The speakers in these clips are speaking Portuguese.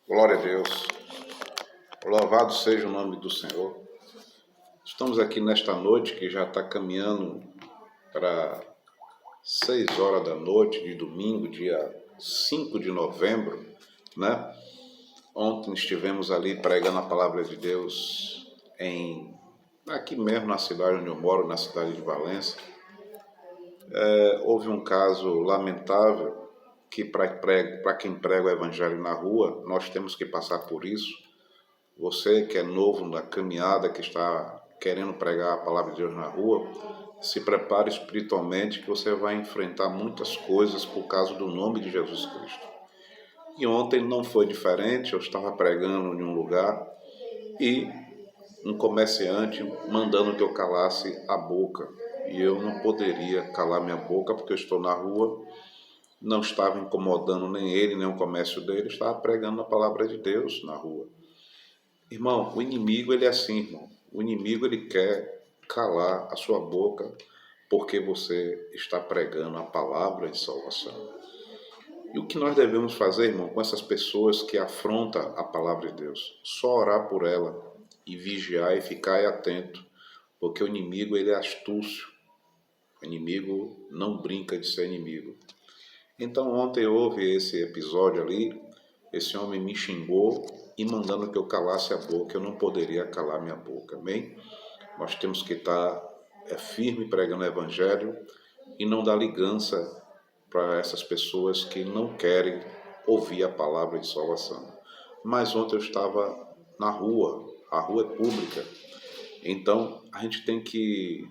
Glória a Deus. Louvado seja o nome do Senhor. Estamos aqui nesta noite que já está caminhando para 6 horas da noite de domingo, dia 5 de novembro, né? Ontem estivemos ali pregando a palavra de Deus aqui mesmo na cidade onde eu moro, na cidade de Valença. Houve um caso lamentável que para quem prega o evangelho na rua, nós temos que passar por isso. Você que é novo na caminhada, que está querendo pregar a palavra de Deus na rua, se prepare espiritualmente que você vai enfrentar muitas coisas por causa do nome de Jesus Cristo. E ontem não foi diferente, eu estava pregando em um lugar e um comerciante mandando que eu calasse a boca. E eu não poderia calar minha boca porque eu estou na rua, não estava incomodando nem ele, nem o comércio dele, estava pregando a palavra de Deus na rua. Irmão, o inimigo ele é assim, irmão. O inimigo ele quer calar a sua boca porque você está pregando a palavra de salvação. E o que nós devemos fazer, irmão, com essas pessoas que afrontam a palavra de Deus? Só orar por ela e vigiar e ficar atento, porque o inimigo ele é astúcio. O inimigo não brinca de ser inimigo. Então ontem houve esse episódio ali, esse homem me xingou e mandando que eu calasse a boca, eu não poderia calar minha boca, amém? Nós temos que estar firme pregando o evangelho e não dar ligança para essas pessoas que não querem ouvir a palavra de salvação. Mas ontem eu estava na rua, a rua é pública, então a gente tem que,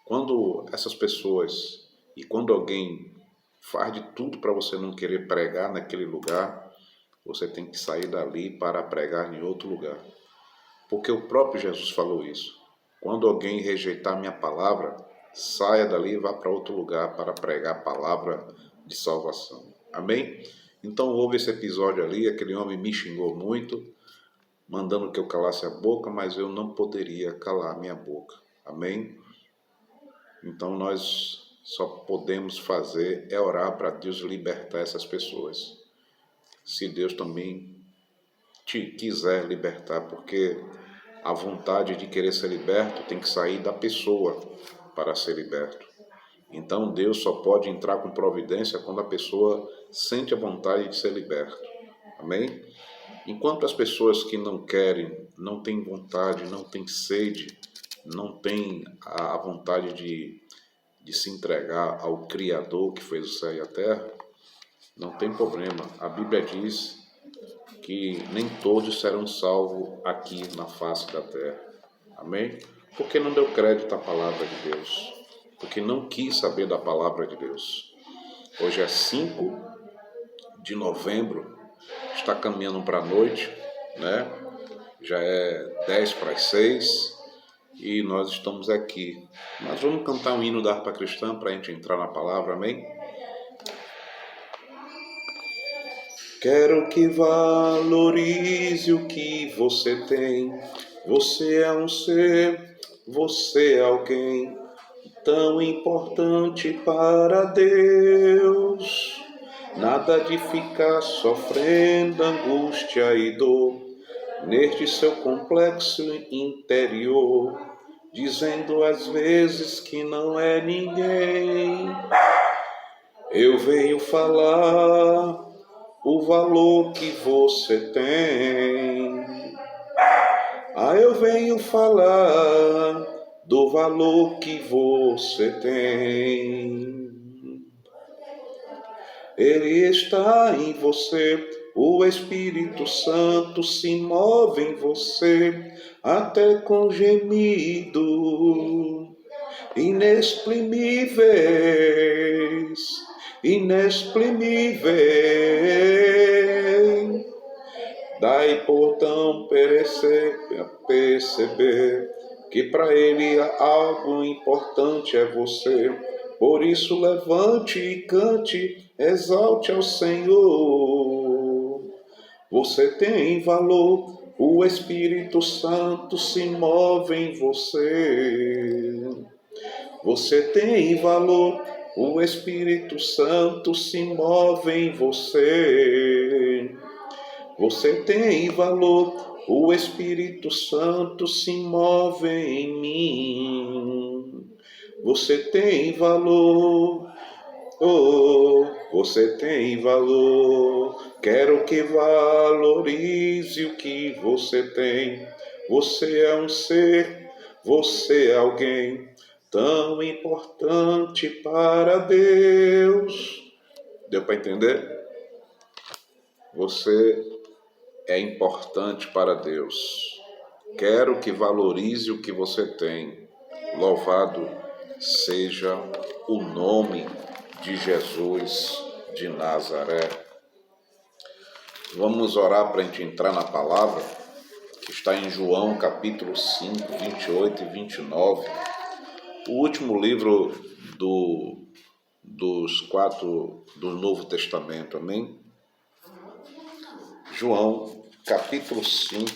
quando essas pessoas e quando alguém faz de tudo para você não querer pregar naquele lugar, você tem que sair dali para pregar em outro lugar. Porque o próprio Jesus falou isso. Quando alguém rejeitar minha palavra, saia dali e vá para outro lugar para pregar a palavra de salvação. Amém? Então houve esse episódio ali, aquele homem me xingou muito, mandando que eu calasse a boca, mas eu não poderia calar minha boca. Amém? Então nós só podemos fazer é orar para Deus libertar essas pessoas. Se Deus também te quiser libertar, porque a vontade de querer ser liberto tem que sair da pessoa para ser liberto. Então Deus só pode entrar com providência quando a pessoa sente a vontade de ser liberto. Amém? Enquanto as pessoas que não querem, não têm vontade, não têm sede, não têm a vontade de se entregar ao Criador que fez o céu e a terra, não tem problema. A Bíblia diz que nem todos serão salvos aqui na face da terra. Amém? Porque não deu crédito à palavra de Deus. Porque não quis saber da palavra de Deus. Hoje é 5 de novembro, está caminhando para a noite, né? Já é 10 para as 6 e nós estamos aqui. Nós vamos cantar um hino da harpa cristã para a gente entrar na palavra, amém? Quero que valorize o que você tem. Você é um ser, você é alguém tão importante para Deus. Nada de ficar sofrendo angústia e dor neste seu complexo interior, dizendo às vezes que não é ninguém. Eu venho falar o valor que você tem. Eu venho falar do valor que você tem. Ele está em você, o Espírito Santo se move em você, até com gemido inexprimíveis. Daí portão perceber que para ele algo importante é você. Por isso levante e cante, exalte ao Senhor. Você tem valor, o Espírito Santo se move em você. Você tem valor, o Espírito Santo se move em você. Você tem valor, o Espírito Santo se move em mim. Você tem valor, oh, você tem valor. Quero que valorize o que você tem. Você é um ser, você é alguém tão importante para Deus. Deu para entender? Você é importante para Deus. Quero que valorize o que você tem. Louvado seja o nome de Jesus de Nazaré. Vamos orar para a gente entrar na palavra, que está em João capítulo 5, 28 e 29. O último livro dos quatro do Novo Testamento, amém? João capítulo 5,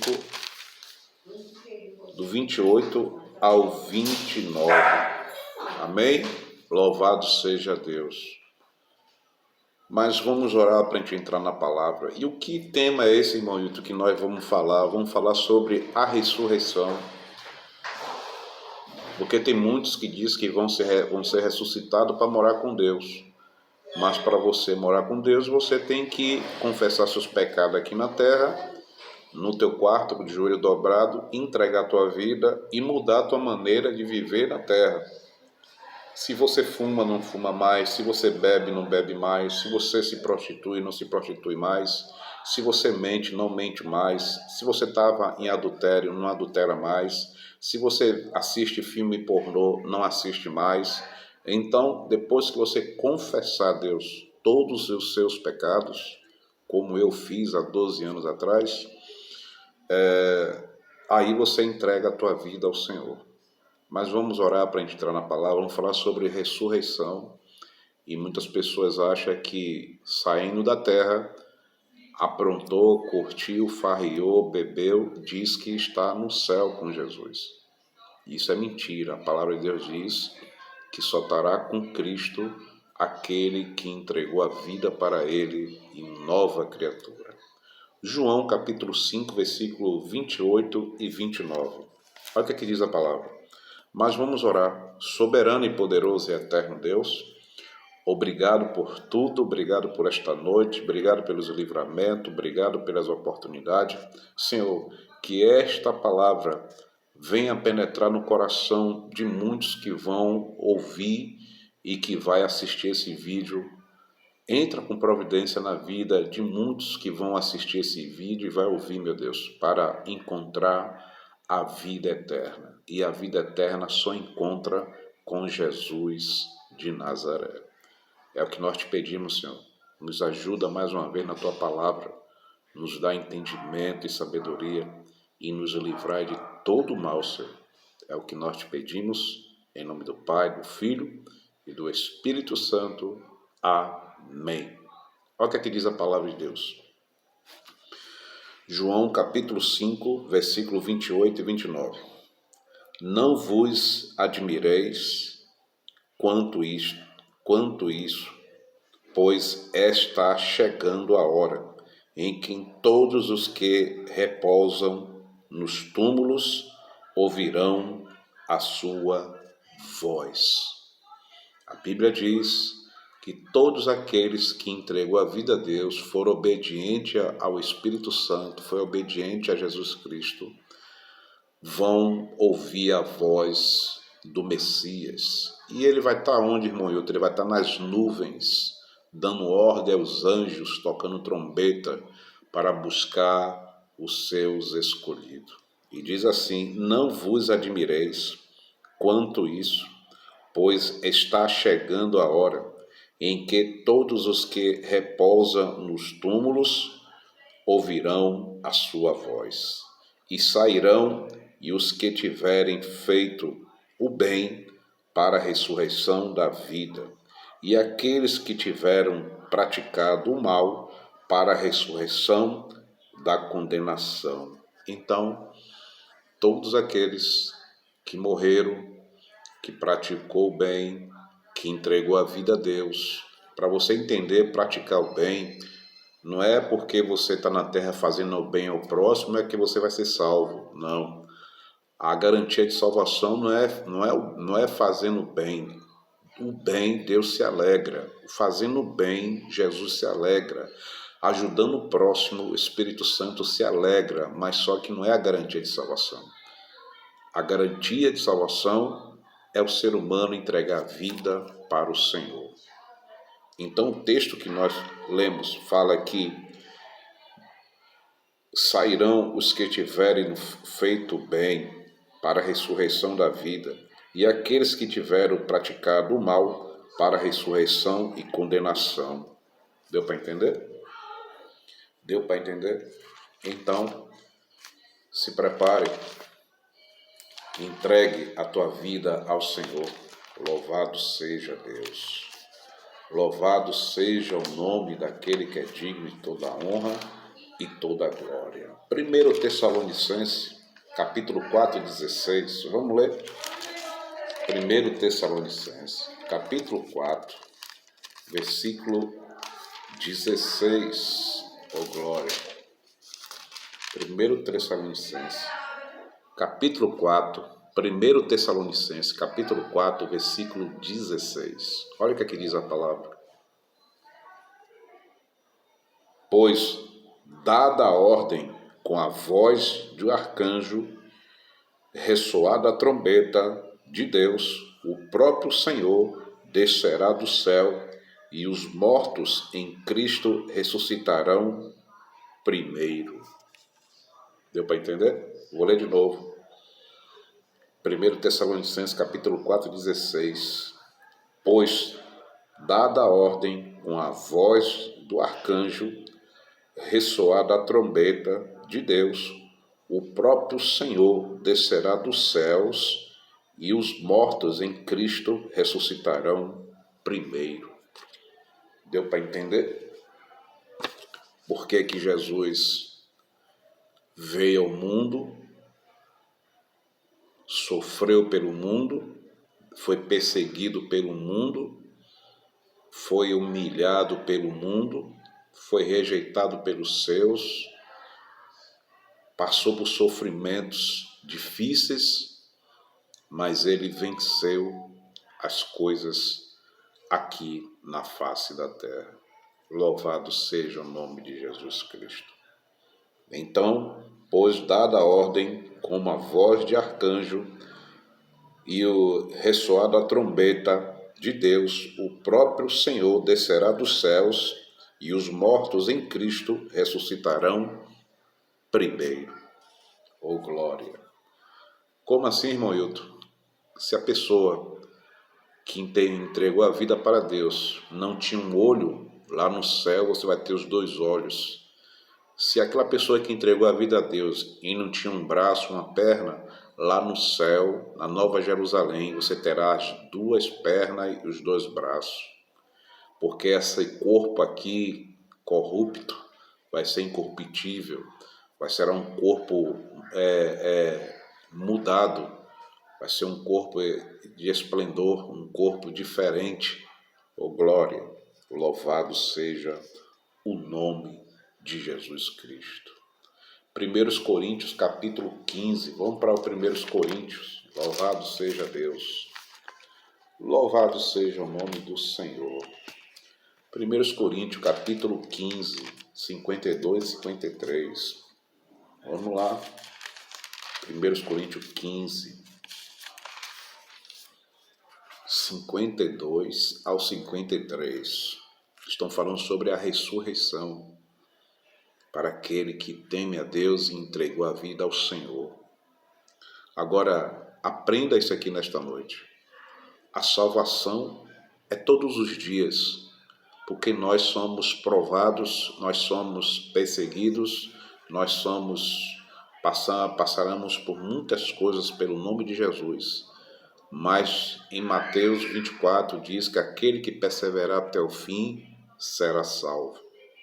do 28 ao 29. Amém? Louvado seja Deus. Mas vamos orar para a gente entrar na palavra. E o que tema é esse, irmão Hilton, que nós vamos falar? Vamos falar sobre a ressurreição. Porque tem muitos que dizem que vão ser ressuscitados para morar com Deus. Mas para você morar com Deus, você tem que confessar seus pecados aqui na terra, no teu quarto, de joelho dobrado, entregar a tua vida e mudar a tua maneira de viver na terra. Se você fuma, não fuma mais. Se você bebe, não bebe mais. Se você se prostitui, não se prostitui mais. Se você mente, não mente mais. Se você estava em adultério, não adultera mais. Se você assiste filme pornô, não assiste mais. Então, depois que você confessar a Deus todos os seus pecados, como eu fiz há 12 anos atrás, aí você entrega a tua vida ao Senhor. Mas vamos orar para a gente entrar na palavra, vamos falar sobre ressurreição. E muitas pessoas acham que saindo da terra, aprontou, curtiu, farriou, bebeu, diz que está no céu com Jesus. Isso é mentira. A palavra de Deus diz que só estará com Cristo aquele que entregou a vida para ele em nova criatura. João capítulo 5, versículo 28 e 29. Olha o que aqui diz a palavra. Mas vamos orar. Soberano e poderoso e eterno Deus, obrigado por tudo, obrigado por esta noite, obrigado pelos livramentos, obrigado pelas oportunidades. Senhor, que esta palavra venha penetrar no coração de muitos que vão ouvir e que vai assistir esse vídeo. Entra com providência na vida de muitos que vão assistir esse vídeo e vai ouvir, meu Deus, para encontrar a vida eterna. E a vida eterna só encontra com Jesus de Nazaré. É o que nós te pedimos, Senhor. Nos ajuda mais uma vez na tua palavra, nos dá entendimento e sabedoria e nos livrai de todo o mal, Senhor. É o que nós te pedimos, em nome do Pai, do Filho e do Espírito Santo. Amém. Olha o que aqui diz a palavra de Deus. João capítulo 5, versículo 28 e 29. Não vos admireis quanto isso, pois está chegando a hora em que todos os que repousam nos túmulos ouvirão a sua voz. A Bíblia diz que todos aqueles que entregou a vida a Deus, foram obedientes ao Espírito Santo, foi obediente a Jesus Cristo, vão ouvir a voz do Messias. E ele vai estar onde, irmão Hilton? Ele vai estar nas nuvens, dando ordem aos anjos, tocando trombeta para buscar os seus escolhidos. E diz assim: não vos admireis quanto isso, pois está chegando a hora em que todos os que repousam nos túmulos ouvirão a sua voz, e sairão, e os que tiverem feito o bem para a ressurreição da vida, e aqueles que tiveram praticado o mal para a ressurreição da condenação. Então, todos aqueles que morreram, que praticou o bem, que entregou a vida a Deus. Para você entender, praticar o bem, Não é porque você está na terra fazendo o bem ao próximo é que você vai ser salvo. Não. A garantia de salvação não é fazendo bem. O bem, Deus se alegra. Fazendo o bem, Jesus se alegra. Ajudando o próximo, o Espírito Santo se alegra, mas só que não é a garantia de salvação. A garantia de salvação é o ser humano entregar a vida para o Senhor. Então o texto que nós lemos fala que sairão os que tiverem feito bem para a ressurreição da vida, e aqueles que tiveram praticado o mal para a ressurreição e condenação. Deu para entender? Deu para entender? Então, se prepare, entregue a tua vida ao Senhor. Louvado seja Deus. Louvado seja o nome daquele que é digno de toda a honra e toda a glória. 1 Tessalonicenses, capítulo 4, 16. Vamos ler? 1 Tessalonicenses, capítulo 4, versículo 16. Oh, glória. 1 Tessalonicenses, capítulo 4, 1 Tessalonicenses, capítulo 4, versículo 16. Olha o que aqui diz a palavra. Pois, dada a ordem com a voz do arcanjo, ressoada a trombeta de Deus, o próprio Senhor descerá do céu e os mortos em Cristo ressuscitarão primeiro. Deu para entender? Vou ler de novo. 1 Tessalonicenses capítulo 4, 16. Pois, dada a ordem com a voz do arcanjo, ressoada a trombeta de Deus, o próprio Senhor descerá dos céus e os mortos em Cristo ressuscitarão primeiro. Deu para entender? Por que que Jesus veio ao mundo, sofreu pelo mundo, foi perseguido pelo mundo, foi humilhado pelo mundo, foi rejeitado pelos seus, passou por sofrimentos difíceis, mas ele venceu as coisas aqui na face da terra. Louvado seja o nome de Jesus Cristo. Então, pois dada a ordem, como a voz de arcanjo e o ressoar da trombeta de Deus, o próprio Senhor descerá dos céus e os mortos em Cristo ressuscitarão primeiro. Oh, glória! Como assim, irmão Hilton? Se a pessoa que entregou a vida para Deus não tinha um olho, lá no céu você vai ter os dois olhos. Se aquela pessoa que entregou a vida a Deus e não tinha um braço, uma perna, lá no céu, na Nova Jerusalém, você terá as duas pernas e os dois braços. Porque esse corpo aqui, corrupto, vai ser incorruptível, vai ser um corpo mudado, vai ser um corpo de esplendor, um corpo diferente. Oh, glória! Louvado seja o nome de Jesus Cristo. 1 Coríntios capítulo 15, vamos para o 1 Coríntios, louvado seja Deus, louvado seja o nome do Senhor. 1 Coríntios capítulo 15, 52 e 53, vamos lá, 1 Coríntios 15, 52 ao 53, estão falando sobre a ressurreição, para aquele que teme a Deus e entregou a vida ao Senhor. Agora, aprenda isso aqui nesta noite. A salvação é todos os dias, porque nós somos provados, nós somos perseguidos, nós passaremos por muitas coisas pelo nome de Jesus. Mas em Mateus 24 diz que aquele que perseverar até o fim será salvo.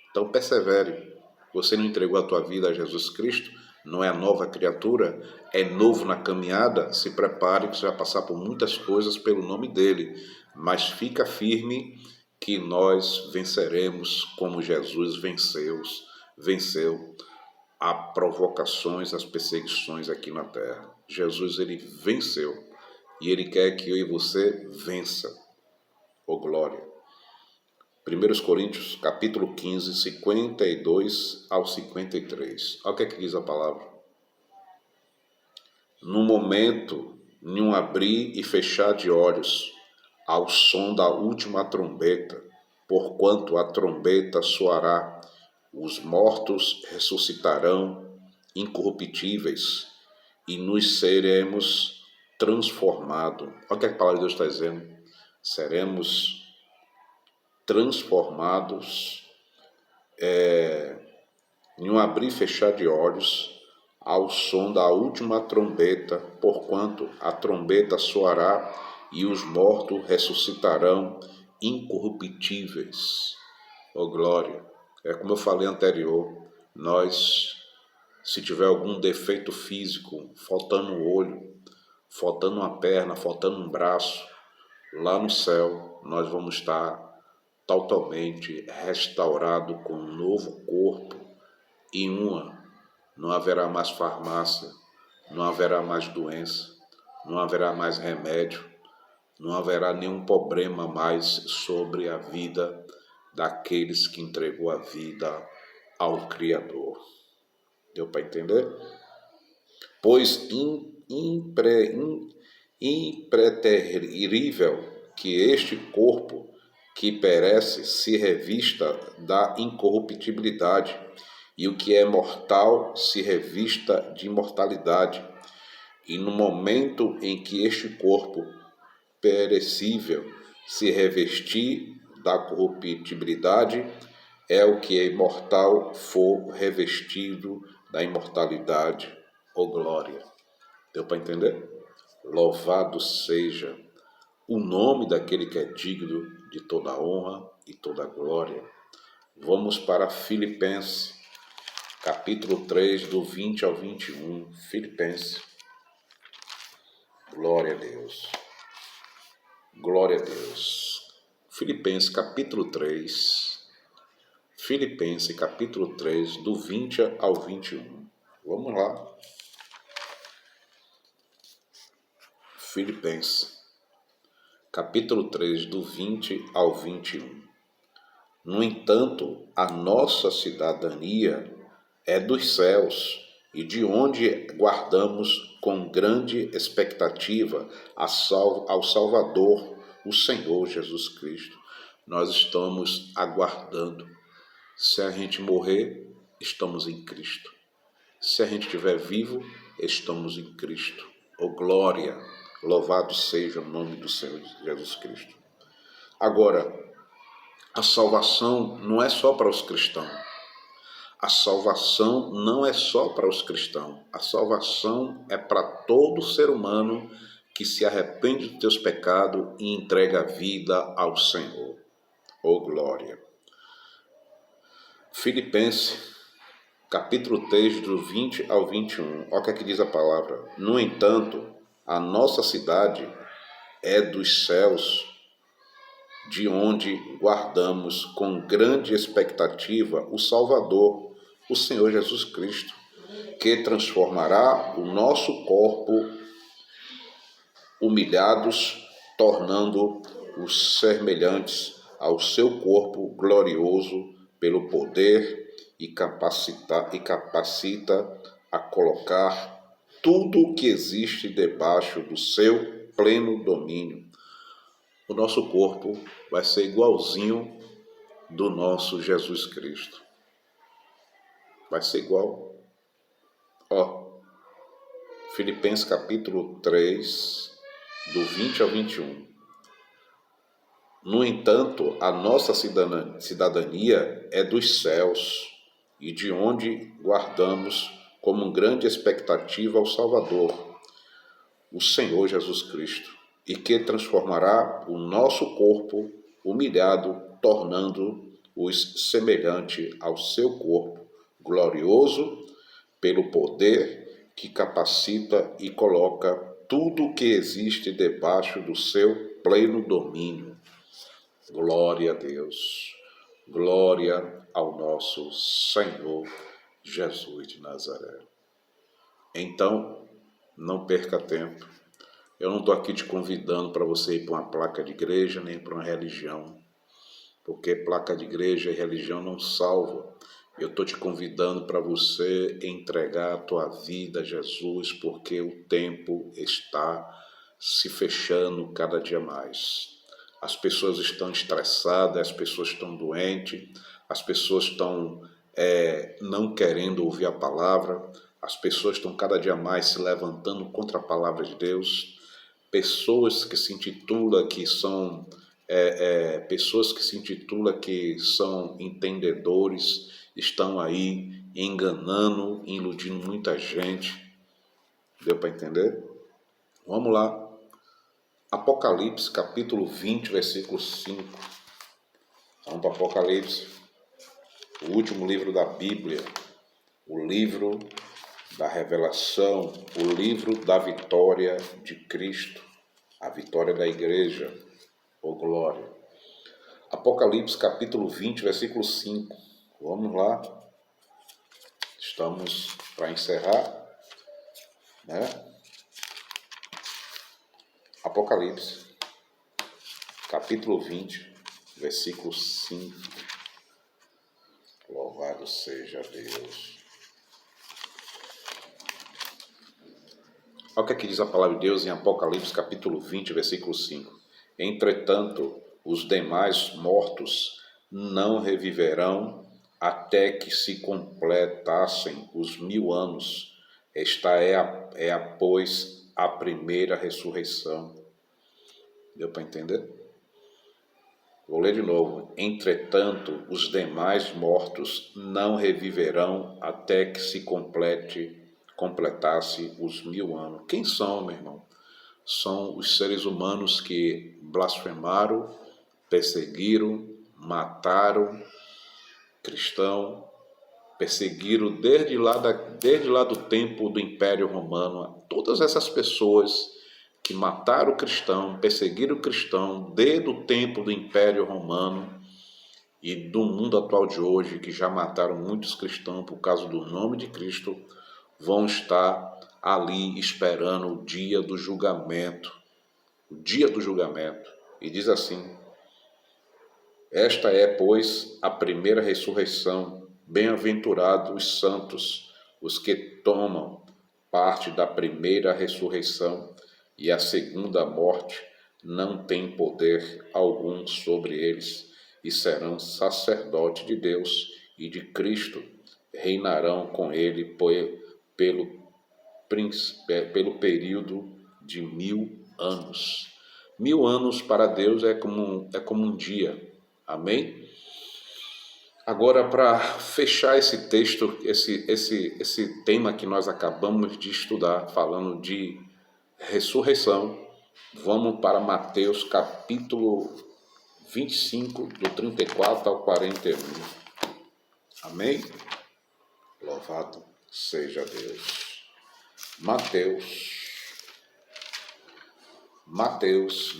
Então persevere. Você não entregou a tua vida a Jesus Cristo? Não é a nova criatura? É novo na caminhada? Se prepare que você vai passar por muitas coisas pelo nome dele. Mas fica firme que nós venceremos como Jesus venceu as provocações, as perseguições aqui na terra. Jesus, ele venceu e ele quer que eu e você vença. Oh glória! 1 Coríntios capítulo 15, 52 ao 53. Olha o que é que diz a palavra. No momento, em um abrir e fechar de olhos, ao som da última trombeta, porquanto a trombeta soará, os mortos ressuscitarão incorruptíveis e nos seremos transformados. Olha o que a palavra de Deus está dizendo. Seremos transformados em um abrir e fechar de olhos ao som da última trombeta, porquanto a trombeta soará e os mortos ressuscitarão incorruptíveis. Oh glória! É como eu falei anterior, nós, se tiver algum defeito físico, faltando um olho, faltando uma perna, faltando um braço, lá no céu nós vamos estar totalmente restaurado com um novo corpo e não haverá mais farmácia, não haverá mais doença, não haverá mais remédio, não haverá nenhum problema mais sobre a vida daqueles que entregou a vida ao Criador. Deu para entender? Pois impreterível que este corpo que perece se revista da incorruptibilidade, e o que é mortal se revista de imortalidade. E no momento em que este corpo perecível se revestir da corruptibilidade, é o que é imortal for revestido da imortalidade. Oh glória! Deu para entender? Louvado seja o nome daquele que é digno de toda honra e toda glória. Vamos para Filipenses, capítulo 3, do 20 ao 21. Filipenses. Glória a Deus. Glória a Deus. Filipenses, capítulo 3. Filipenses, capítulo 3, do 20 ao 21. Vamos lá. Filipenses, capítulo 3, do 20 ao 21. No entanto, a nossa cidadania é dos céus, e de onde guardamos com grande expectativa ao Salvador, o Senhor Jesus Cristo. Nós estamos aguardando. Se a gente morrer, estamos em Cristo. Se a gente estiver vivo, estamos em Cristo. Oh glória! Louvado seja o nome do Senhor Jesus Cristo. Agora, a salvação não é só para os cristãos. A salvação não é só para os cristãos. A salvação é para todo ser humano que se arrepende dos teus pecados e entrega a vida ao Senhor. Oh glória! Filipenses, capítulo 3, do 20 ao 21. Olha o que é que diz a palavra. No entanto, a nossa cidade é dos céus, de onde guardamos com grande expectativa o Salvador, o Senhor Jesus Cristo, que transformará o nosso corpo humilhados, tornando-os semelhantes ao seu corpo glorioso pelo poder e capacita a colocar tudo o que existe debaixo do seu pleno domínio. O nosso corpo vai ser igualzinho do nosso Jesus Cristo. Vai ser igual. Filipenses capítulo 3, do 20 ao 21. No entanto, a nossa cidadania é dos céus, e de onde guardamos como grande expectativa ao Salvador, o Senhor Jesus Cristo, e que transformará o nosso corpo humilhado, tornando-os semelhante ao seu corpo glorioso, pelo poder que capacita e coloca tudo o que existe debaixo do seu pleno domínio. Glória a Deus. Glória ao nosso Senhor Jesus de Nazaré. Então, não perca tempo. Eu não estou aqui te convidando para você ir para uma placa de igreja nem para uma religião, porque placa de igreja e religião não salva. Eu estou te convidando para você entregar a tua vida a Jesus, porque o tempo está se fechando cada dia mais. As pessoas estão estressadas, as pessoas estão doentes, as pessoas estão não querendo ouvir a palavra, as pessoas estão cada dia mais se levantando contra a palavra de Deus. Pessoas que se intitulam que são pessoas que se intitulam que são entendedores estão aí enganando, iludindo muita gente. Deu para entender? Vamos lá. Apocalipse, capítulo 20, versículo 5. Vamos para Apocalipse, o último livro da Bíblia, o livro da revelação, o livro da vitória de Cristo, a vitória da igreja, ô glória. Apocalipse, capítulo 20, versículo 5. Vamos lá. Estamos para encerrar, né? Apocalipse, capítulo 20, versículo 5. Louvado seja Deus. Olha o que aqui diz a palavra de Deus em Apocalipse, capítulo 20, versículo 5. Entretanto, os demais mortos não reviverão até que se completassem os 1000 anos. Esta pois, a primeira ressurreição. Deu para entender? Vou ler de novo. Entretanto, os demais mortos não reviverão até que se completasse os 1000 anos. Quem são, meu irmão? São os seres humanos que blasfemaram, perseguiram, mataram cristão, perseguiram desde lá do tempo do Império Romano. Todas essas pessoas que mataram o cristão, perseguiram o cristão desde o tempo do Império Romano e do mundo atual de hoje, que já mataram muitos cristãos por causa do nome de Cristo, vão estar ali esperando o dia do julgamento. O dia do julgamento. E diz assim: esta é, pois, a primeira ressurreição. Bem-aventurados os santos, os que tomam parte da primeira ressurreição, e a segunda morte não tem poder algum sobre eles, e serão sacerdotes de Deus e de Cristo, reinarão com ele pelo período de 1000 anos. 1000 anos para Deus é como um dia. Amém? Agora, para fechar esse texto, esse tema que nós acabamos de estudar, falando de ressurreição, vamos para Mateus capítulo 25, do 34 ao 41. Amém? Louvado seja Deus. Mateus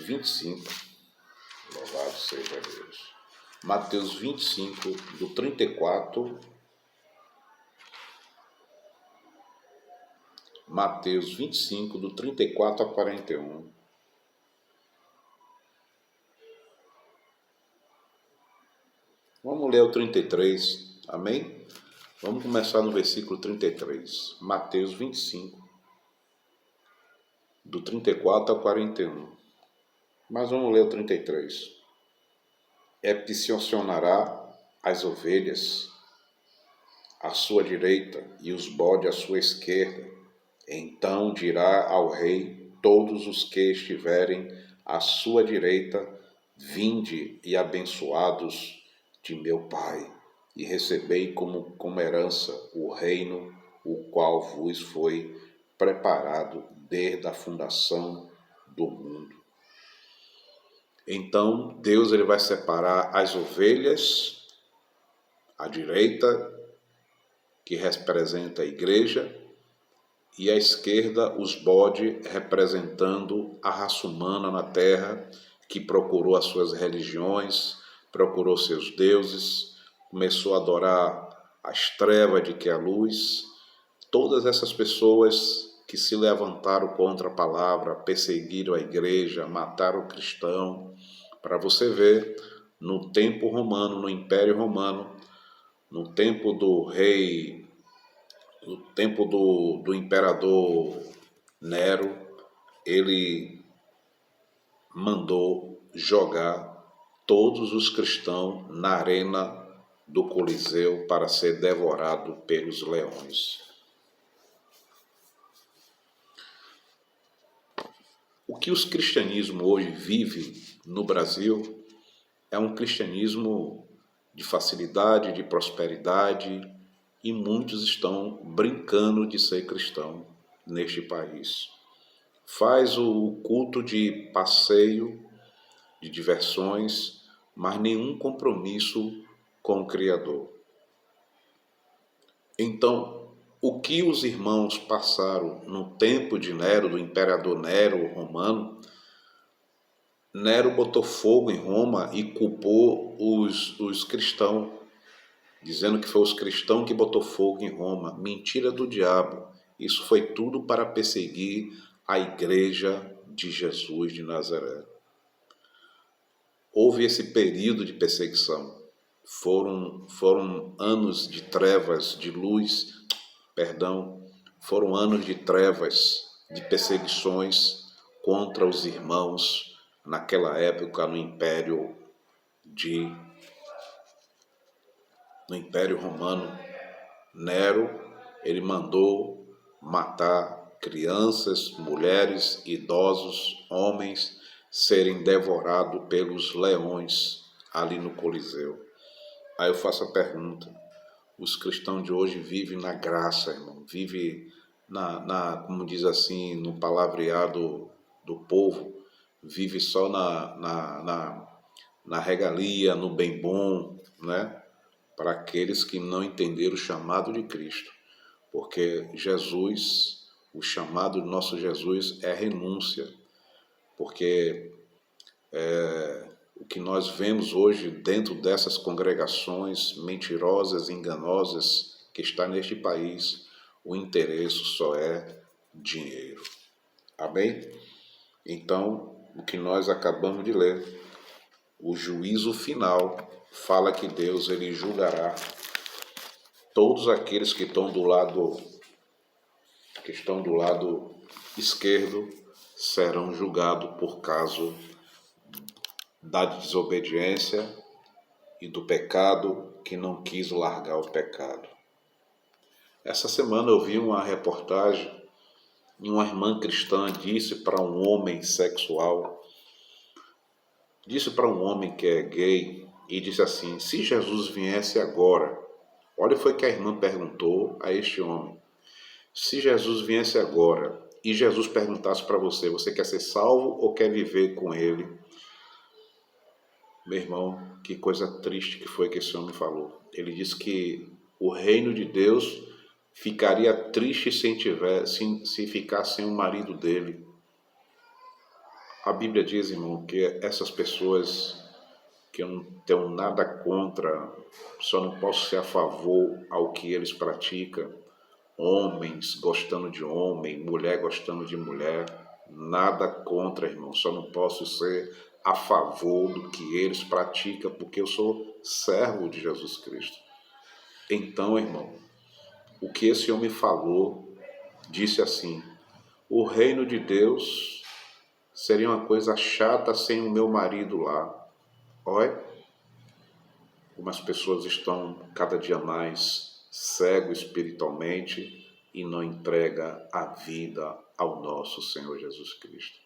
25. Louvado seja Deus. Mateus 25, do 34. Mateus 25, do 34 a 41. Vamos ler o 33, amém? Vamos começar no versículo 33. Mateus 25, do 34 a 41. Mas vamos ler o 33. Peticionará as ovelhas à sua direita e os bodes à sua esquerda. Então dirá ao rei todos os que estiverem à sua direita: vinde e abençoados de meu Pai, e recebei como herança o reino, o qual vos foi preparado desde a fundação do mundo. Então Deus ele vai separar as ovelhas à direita, que representa a igreja, e à esquerda os bodes, representando a raça humana na terra, que procurou as suas religiões, procurou seus deuses, começou a adorar as trevas de que é a luz. Todas essas pessoas que se levantaram contra a palavra, perseguiram a igreja, mataram o cristão, para você ver, no tempo romano, no Império Romano, no tempo do rei, no tempo do imperador Nero, ele mandou jogar todos os cristãos na arena do Coliseu para ser devorado pelos leões. O que os cristianismos hoje vivem no Brasil é um cristianismo de facilidade, de prosperidade, e muitos estão brincando de ser cristão neste país. Faz o culto de passeio, de diversões, mas nenhum compromisso com o Criador. Então, o que os irmãos passaram no tempo de Nero, do imperador Nero romano, Nero botou fogo em Roma e culpou os cristãos, dizendo que foi os cristãos que botou fogo em Roma. Mentira do diabo. Isso foi tudo para perseguir a igreja de Jesus de Nazaré. Houve esse período de perseguição. Foram anos de trevas, de luz, foram anos de trevas, de perseguições contra os irmãos naquela época no Império Romano. Nero, ele mandou matar crianças, mulheres, idosos, homens, serem devorados pelos leões ali no Coliseu. Aí eu faço a pergunta: os cristãos de hoje vivem na graça, irmão, vivem como diz assim, no palavreado do povo, vive só na regalia, no bem bom, né? Para aqueles que não entenderam o chamado de Cristo. Porque Jesus, o chamado do nosso Jesus é renúncia. Porque o que nós vemos hoje dentro dessas congregações mentirosas, enganosas, que está neste país, o interesse só é dinheiro. Amém? Então, o que nós acabamos de ler, o juízo final, fala que Deus ele julgará todos aqueles que estão do lado esquerdo, serão julgados por causa da desobediência e do pecado, que não quis largar o pecado. Essa semana eu vi uma reportagem e uma irmã cristã disse para um homem que é gay, e disse assim: se Jesus viesse agora, olha, foi que a irmã perguntou a este homem, se Jesus viesse agora e Jesus perguntasse para você, você quer ser salvo ou quer viver com ele? Meu irmão, que coisa triste que foi que esse homem falou. Ele disse que o reino de Deus ficaria triste se ficar sem o marido dele. A Bíblia diz, irmão, que essas pessoas que eu não tenho nada contra, só não posso ser a favor ao que eles praticam, homens gostando de homem, mulher gostando de mulher, nada contra, irmão, só não posso ser a favor do que eles praticam, porque eu sou servo de Jesus Cristo. Então, irmão, o que esse homem falou, disse assim: o reino de Deus seria uma coisa chata sem o meu marido lá. Olha como as pessoas estão cada dia mais cegos espiritualmente e não entregam a vida ao nosso Senhor Jesus Cristo.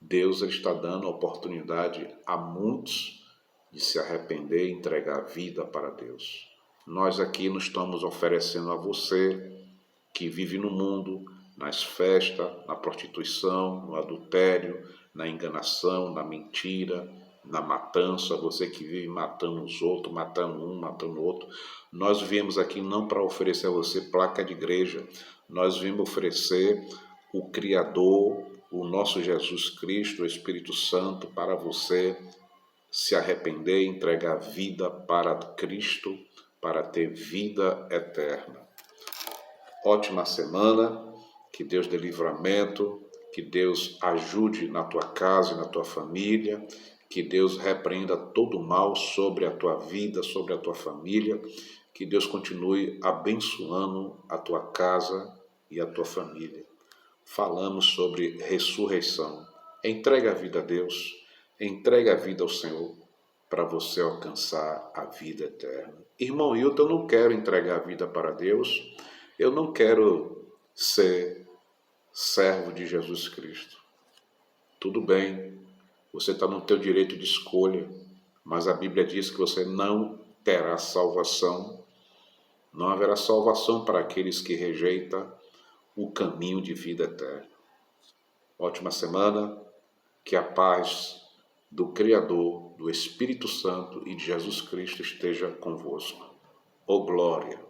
Deus está dando a oportunidade a muitos de se arrepender e entregar a vida para Deus. Nós aqui nos estamos oferecendo a você que vive no mundo, nas festas, na prostituição, no adultério, na enganação, na mentira, na matança, você que vive matando os outros, matando um, matando o outro. Nós viemos aqui não para oferecer a você placa de igreja, nós viemos oferecer o Criador, o nosso Jesus Cristo, o Espírito Santo, para você se arrepender e entregar a vida para Cristo, para ter vida eterna. Ótima semana, que Deus dê livramento, que Deus ajude na tua casa e na tua família, que Deus repreenda todo o mal sobre a tua vida, sobre a tua família, que Deus continue abençoando a tua casa e a tua família. Falamos sobre ressurreição. Entrega a vida a Deus, entrega a vida ao Senhor, para você alcançar a vida eterna. Irmão Hilton, eu não quero entregar a vida para Deus, eu não quero ser servo de Jesus Cristo. Tudo bem, você está no teu direito de escolha, mas a Bíblia diz que você não terá salvação, não haverá salvação para aqueles que rejeitam o caminho de vida eterna. Ótima semana, que a paz do Criador, do Espírito Santo e de Jesus Cristo esteja convosco. Ô glória!